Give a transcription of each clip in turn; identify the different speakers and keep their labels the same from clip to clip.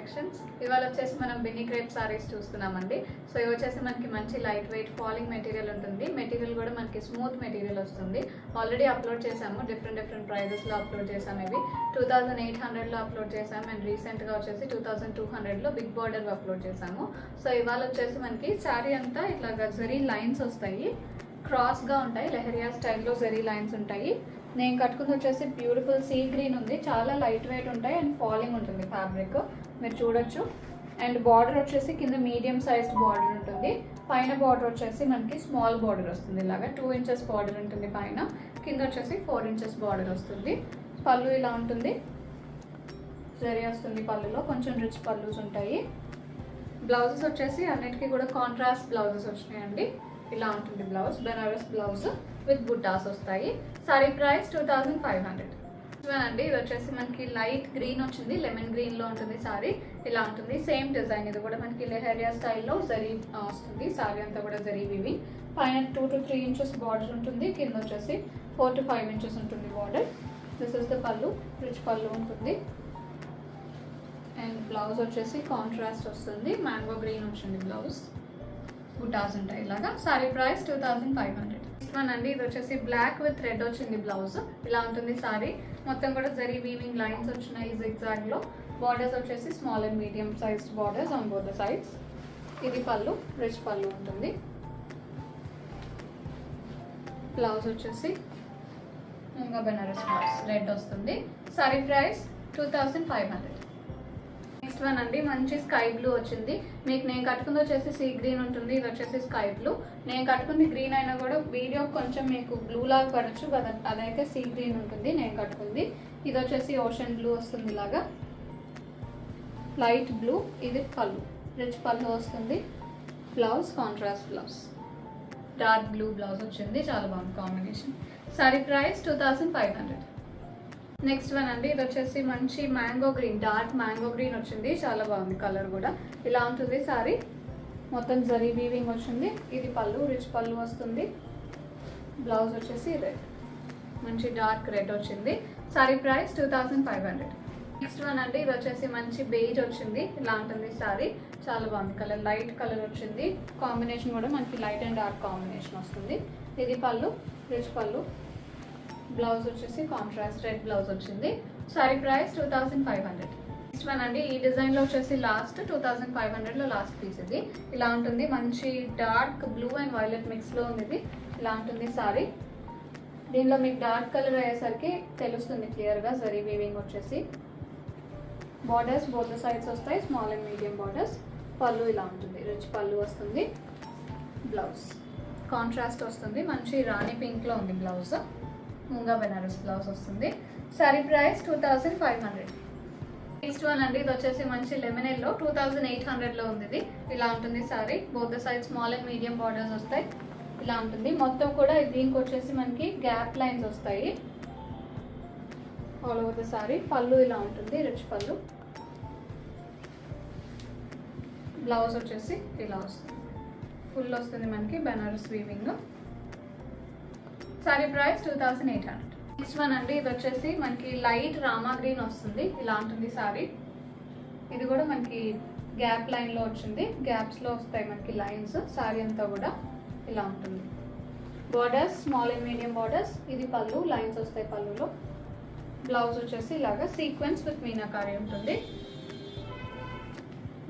Speaker 1: Collections. ఇవాళ వచ్చేసి మనం బిన్నీ క్రేప్ సారీస్ చూస్తున్నామండి. సో ఇవి వచ్చేసి మనకి మంచి లైట్ వెయిట్ ఫాలింగ్ మెటీరియల్ ఉంటుంది. మెటీరియల్ కూడా మనకి స్మూత్ మెటీరియల్ వస్తుంది. ఆల్రెడీ అప్లోడ్ చేసాము, డిఫరెంట్ ప్రైజెస్లో అప్లోడ్ చేసాము. ఇవి 2800లో అప్లోడ్ చేసాము అండ్ రీసెంట్గా వచ్చేసి 2200లో బిగ్ బార్డర్ అప్లోడ్ చేసాము. సో ఇవాళ వచ్చేసి మనకి శారీ అంతా ఇట్లా జరీ లైన్స్ వస్తాయి, క్రాస్గా ఉంటాయి, లెహరియా స్టైల్లో జరీ లైన్స్ ఉంటాయి. నేను కట్టుకుంది వచ్చేసి బ్యూటిఫుల్ సీ గ్రీన్ ఉంది, చాలా లైట్ వెయిట్ ఉంటాయి అండ్ ఫాలింగ్ ఉంటుంది ఫ్యాబ్రిక్, మీరు చూడొచ్చు. అండ్ బార్డర్ వచ్చేసి కింద మీడియం సైజ్డ్ బార్డర్ ఉంటుంది, పైన బార్డర్ వచ్చేసి మనకి స్మాల్ బార్డర్ వస్తుంది. ఇలాగా 2 ఇంచెస్ బార్డర్ ఉంటుంది పైన, కింద వచ్చేసి 4 ఇంచెస్ బార్డర్ వస్తుంది. పళ్ళు ఇలా ఉంటుంది, జరీ వస్తుంది పళ్ళులో, కొంచెం రిచ్ పళ్ళుస్ ఉంటాయి. బ్లౌజెస్ వచ్చేసి అన్నిటికీ కూడా కాంట్రాస్ట్ బ్లౌజెస్ వచ్చినాయండి. ఇలా ఉంటుంది బ్లౌజ్, బెనారస్ బ్లౌజ్ విత్ బుట్టాస్ వస్తాయి. సారీ ప్రైస్ 2500 అండి. ఇది వచ్చేసి మనకి లైట్ గ్రీన్ వచ్చింది, లెమన్ గ్రీన్ లో ఉంటుంది సారీ. ఇలా ఉంటుంది, సేమ్ డిజైన్. ఇది కూడా మనకి లెహరియా స్టైల్లో జరీ వస్తుంది. సారీ అంతా కూడా జరీ వీవింగ్. పైన 2 to 3 ఇంచెస్ బార్డర్ ఉంటుంది, కింద వచ్చేసి 4 to 5 ఇంచెస్ ఉంటుంది బార్డర్. దిస్ ఇస్ ద పళ్ళు, రిచ్ పళ్ళు ఉంటుంది. అండ్ బ్లౌజ్ వచ్చేసి కాంట్రాస్ట్ వస్తుంది, మ్యాంగో గ్రీన్ వచ్చింది బ్లౌజ్, బుటాస్ ఉంటాయి ఇలాగా. Sorry price 2500. నెక్స్ట్ వన్ అండి, ఇది వచ్చేసి బ్లాక్ విత్ రెడ్ వచ్చింది బ్లౌజ్. ఇలా ఉంటుంది సారీ, మొత్తం కూడా జరీ వీవింగ్ లైన్స్ వచ్చినాయి జిగ్జాగ్ లో. బార్డర్స్ వచ్చేసి small and medium sized borders on both the sides. ఇది పళ్ళు, రిచ్ పళ్ళు ఉంటుంది. బ్లౌజ్ వచ్చేసి ఇంకా బెనారస్ బ్లౌజ్ రెడ్ వస్తుంది. Sorry price 2500. నెక్స్ట్ వన్ అండి, మంచి స్కై బ్లూ వచ్చింది. మీకు నేను కట్టుకుంది వచ్చేసి సీ గ్రీన్ ఉంటుంది, ఇది వచ్చేసి స్కై బ్లూ. నేను కట్టుకుంది గ్రీన్ అయినా కూడా వీడియో కొంచెం మీకు బ్లూ లాగా పడచ్చు కదా, అదైతే సీ గ్రీన్ ఉంటుంది నేను కట్టుకుంది. ఇది వచ్చేసి ఓషన్ బ్లూ వస్తుంది, ఇలాగా లైట్ బ్లూ. ఇది పళ్ళు, రిచ్ పళ్ళు వస్తుంది. Blouse contrast blouse, dark blue blouse వచ్చింది, చాలా బాగుంది combination. Sorry price 2500. Next one అండి, ఇది వచ్చేసి మంచి mango green, dark mango green వచ్చింది, చాలా బాగుంది కలర్ కూడా. ఇలా ఉంటుంది సారీ, మొత్తం జరీ వీవింగ్ వచ్చింది. ఇది పళ్ళు, రిచ్ పళ్ళు వస్తుంది. బ్లౌజ్ వచ్చేసి రెడ్, మంచి డార్క్ రెడ్ వచ్చింది. Sorry price 2500. నెక్స్ట్ వన్ అండి, ఇది వచ్చేసి మంచి బేజ్ వచ్చింది. ఇలా ఉంటుంది సారీ, చాలా బాగుంది కలర్, లైట్ కలర్ వచ్చింది. కాంబినేషన్ కూడా మనకి లైట్ అండ్ డార్క్ కాంబినేషన్ వస్తుంది. ఇది పళ్ళు, రిచ్ పళ్ళు. బ్లౌజ్ వచ్చేసి కాంట్రాస్ట్ రెడ్ బ్లౌజ్ వచ్చింది. Sorry price 2500. నెక్స్ట్ వన్ అండి, ఈ డిజైన్ లో వచ్చేసి లాస్ట్ 2500లో లాస్ట్ పీస్ ఇది. ఇలా ఉంటుంది, మంచి dark blue and violet mix లో ఉంది ఇది. ఇలా ఉంటుంది సారీ. దీనిలో మీకు డార్క్ కలర్ అయ్యేసరికి తెలుస్తుంది క్లియర్ గా జరీ వీవింగ్ వచ్చేసి. బార్డర్స్ బోత్ సైడ్స్ వస్తాయి, స్మాల్ అండ్ మీడియం బార్డర్స్. పళ్ళు ఇలా ఉంటుంది, రిచ్ పళ్ళు వస్తుంది. బ్లౌజ్ కాంట్రాస్ట్ వస్తుంది, మంచి రాణి పింక్ లో ఉంది బ్లౌజ్. ముంగా బెనారస్ బ్లౌజ్ వస్తుంది. Sorry price 2500. నెక్స్ట్ వన్ అండి, ఇది వచ్చేసి మంచి లెమన్ ఎల్లో 2800లో ఉంది ఇది. ఇలా ఉంటుంది sorry, both the side small and medium borders వస్తాయి. ఇలా ఉంటుంది మొత్తం కూడా. దీనికి వచ్చేసి మనకి గ్యాప్ లైన్స్ వస్తాయి ఆల్ ఓవర్ ద సారీ. పళ్ళు ఇలా ఉంటుంది, రిచ్ పళ్ళు. బ్లౌజ్ వచ్చేసి ఇలా వస్తుంది, ఫుల్ వస్తుంది మనకి Banaras weaving. Sari price 2800. Next one అండి, ఇది వచ్చేసి మనకి లైట్ రామా గ్రీన్ వస్తుంది. ఇలా ఉంటుంది సారీ. ఇది కూడా మనకి గ్యాప్ లైన్ లో వచ్చింది, గ్యాప్స్ లో వస్తాయి మనకి లైన్స్. సారీ అంతా కూడా ఇలా ఉంటుంది. Borders small and medium borders. ఇది పళ్ళు, లైన్స్ వస్తాయి పళ్ళులో. బ్లౌజ్ వచ్చేసి ఇలాగా సీక్వెన్స్ విత్ మీనాకారి ఉంటుంది.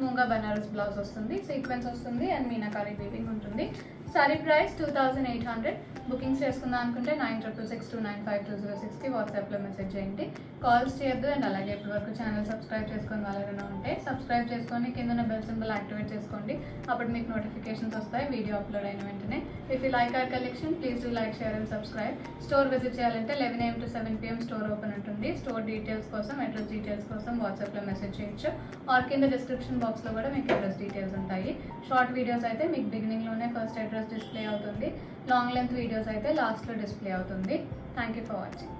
Speaker 1: ముంగా బనారస్ బ్లౌజ్ వస్తుంది, సీక్వెన్స్ వస్తుంది అండ్ మీనాకారి వీవింగ్ ఉంటుంది. Sorry price 2800. బుకింగ్స్ చేసుకుందాం అనుకుంటే 9666295206కి వాట్సాప్లో మెసేజ్ చేయండి. కాల్స్ చేయొద్దు. అండ్ అలాగే ఇప్పటి వరకు ఛానల్ సబ్స్క్రైబ్ చేసుకొని వాళ్ళైనా ఉంటే సబ్స్క్రైబ్ చేసుకొని కింద బెల్ సింబల్ యాక్టివేట్ చేసుకోండి. అప్పుడు మీకు నోటిఫికేషన్స్ వస్తాయి వీడియో అప్లోడ్ అయిన వెంటనే. If you like our collection please do like, share and subscribe. Store visit చేయాలంటే 11 AM to 7 PM store open ఉంటుంది. స్టోర్ డీటెయిల్స్ కోసం, అడ్రస్ డీటెయిల్స్ కోసం వాట్సాప్లో మెసేజ్ చేయొచ్చు. ఆర్ కింద డిస్క్రిప్షన్ బాక్స్లో కూడా మీకు అడ్రస్ డీటెయిల్స్ ఉంటాయి. షార్ట్ వీడియోస్ అయితే మీకు బిగినింగ్లోనే ఫస్ట్ అడ్రస్ డిస్ప్లే అవుతుంది. లాంగ్ లెంత్ వీడియోస్ అయితే లాస్ట్లో డిస్ప్లే అవుతుంది. Thank you for watching.